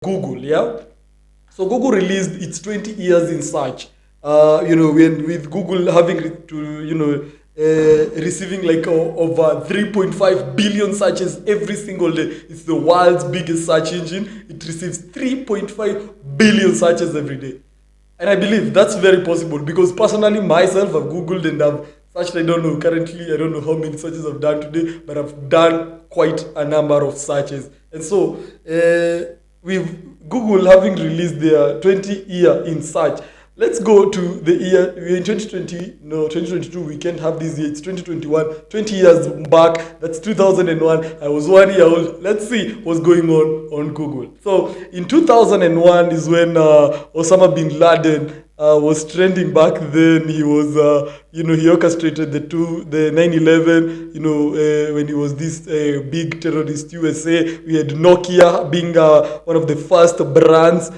Google, yeah? So Google released its 20 years in search. With Google having receiving like over 3.5 billion searches every single day. It's the world's biggest search engine. It receives 3.5 billion searches every day. And I believe that's very possible because personally, myself, I've Googled and I've searched, I don't know, currently, I don't know how many searches I've done today, but I've done quite a number of searches. And so, with Google having released their 20-year in search, let's go to the year, we're in 2020, no, 2022, we can't have this year, it's 2021, 20 years back, that's 2001, I was 1 year old. Let's see what's going on Google. So in 2001 is when Osama bin Laden was trending back then. He was, he orchestrated the 9/11. When he was this big terrorist USA. We had Nokia being one of the first brands,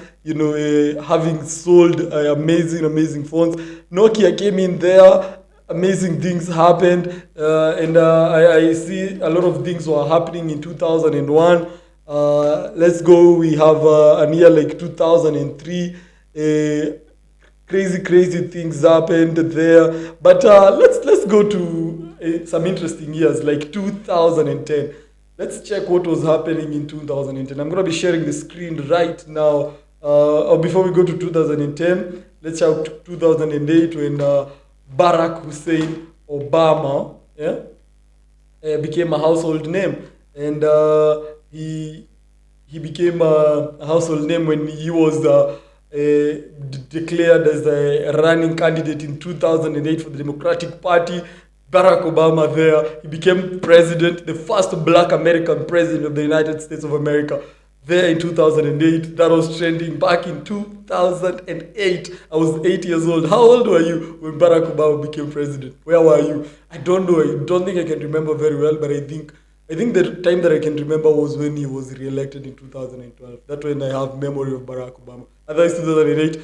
having sold amazing phones. Nokia came in there. Amazing things happened, and I see a lot of things were happening in 2001. Let's go. We have a year like 2003. Crazy things happened there. But let's go to some interesting years like 2010. Let's check what was happening in 2010. I'm gonna be sharing the screen right now. Or before we go to 2010, let's check 2008 when Barack Hussein Obama, yeah, became a household name, and he became a household name when he was declared as a running candidate in 2008 for the Democratic Party. Barack Obama there, he became president, the first black American president of the United States of America. There in 2008, that was trending back in 2008. I was 8 years old. How old were you when Barack Obama became president? Where were you? I don't know. I don't think I can remember very well, but I think the time that I can remember was when he was re-elected in 2012. That's when I have memory of Barack Obama. Otherwise, 2008,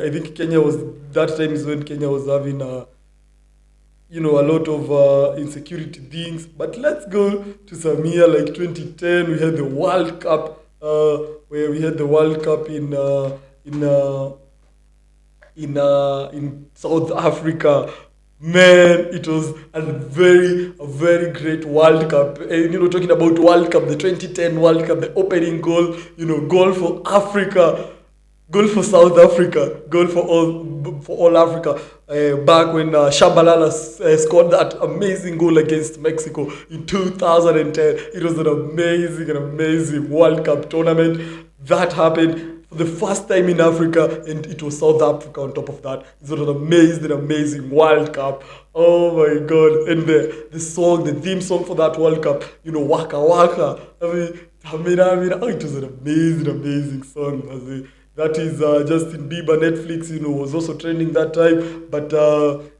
I think that time is when Kenya was having a lot of insecurity things. But let's go to some year like 2010. We had the World Cup, where we had the World Cup in South Africa. Man, it was a very great World Cup. And, talking about World Cup, the 2010 World Cup, the opening goal, goal for Africa, goal for South Africa, goal for all Africa. Back when Shabalala scored that amazing goal against Mexico in 2010, it was an amazing World Cup tournament that happened for the first time in Africa, and it was South Africa on top of that. It was an amazing World Cup. Oh my God! And the theme song for that World Cup, Waka Waka. It was an amazing song. That is Justin Bieber. Netflix, was also trending that time. But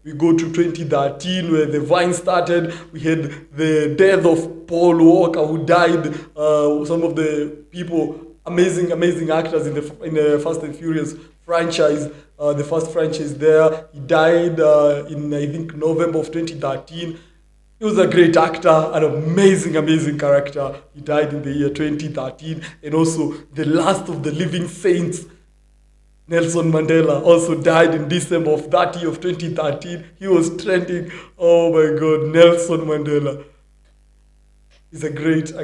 we go to 2013 where the Vine started. We had the death of Paul Walker, who died. Some of the people, amazing actors in the Fast and Furious franchise. The first franchise there. He died in, I think, November of 2013. He was a great actor, an amazing character. He died in the year 2013. And also, the last of the living saints, Nelson Mandela, also died in December of that year of 2013. He was trending. Oh my God, Nelson Mandela is a great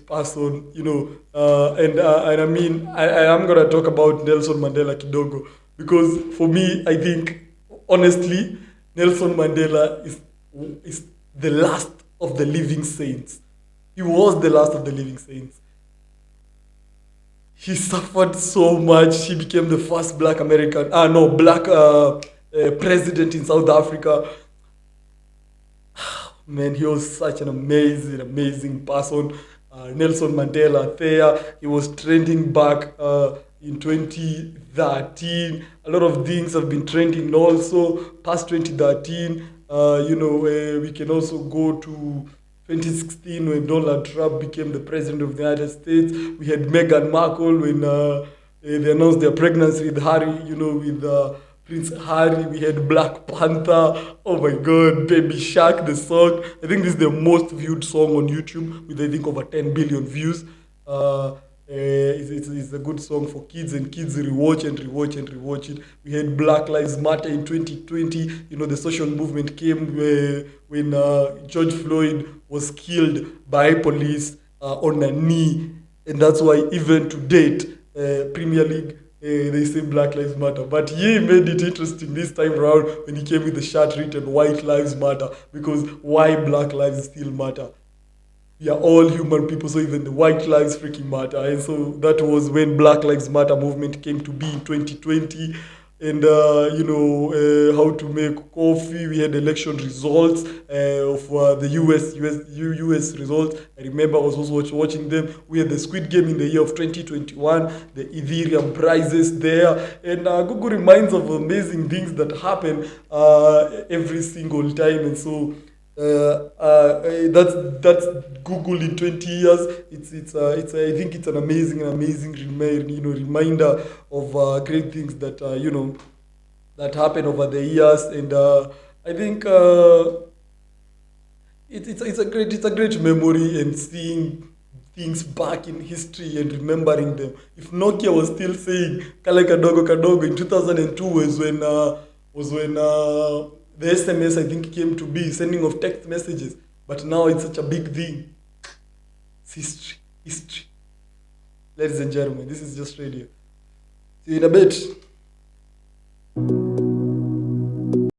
person, and I mean, I am gonna talk about Nelson Mandela kidogo because for me, I think honestly, Nelson Mandela is the last of the living saints. He was the last of the living saints. He suffered so much. He became the first black American, no, black president in South Africa. Man, he was such an amazing person. Nelson Mandela there. He was trending back in 2013. A lot of things have been trending also past 2013. We can also go to 2016 when Donald Trump became the president of the United States. We had Meghan Markle when they announced their pregnancy with Harry, with Prince Harry. We had Black Panther. Oh my God, Baby Shark, the song. I think this is the most viewed song on YouTube with, I think, over 10 billion views. It's a good song for kids, and kids rewatch and rewatch and rewatch it. We had Black Lives Matter in 2020. You know, the social movement came when George Floyd was killed by police on a knee, and that's why even to date, Premier League. They say Black Lives Matter, but he made it interesting this time around when he came with the shirt written White Lives Matter, because why Black lives still matter? We are all human people, so even the white lives freaking matter. And so that was when Black Lives Matter movement came to be in 2020. And how to make coffee. We had election results of the US results. I remember I was also watching them. We had the Squid Game in the year of 2021, the Ethereum prices there, and Google reminds of amazing things that happen every single time. And so that's Google in 20 years. It's I think it's an amazing reminder of great things that that happen over the years. And I think it's a great memory, and seeing things back in history and remembering them. If Nokia was still saying kale kadogo kadogo in 2002 was when the SMS, I think, came to be, sending of text messages. But now it's such a big thing. It's history, history. Ladies and gentlemen, this is just radio. See you in a bit.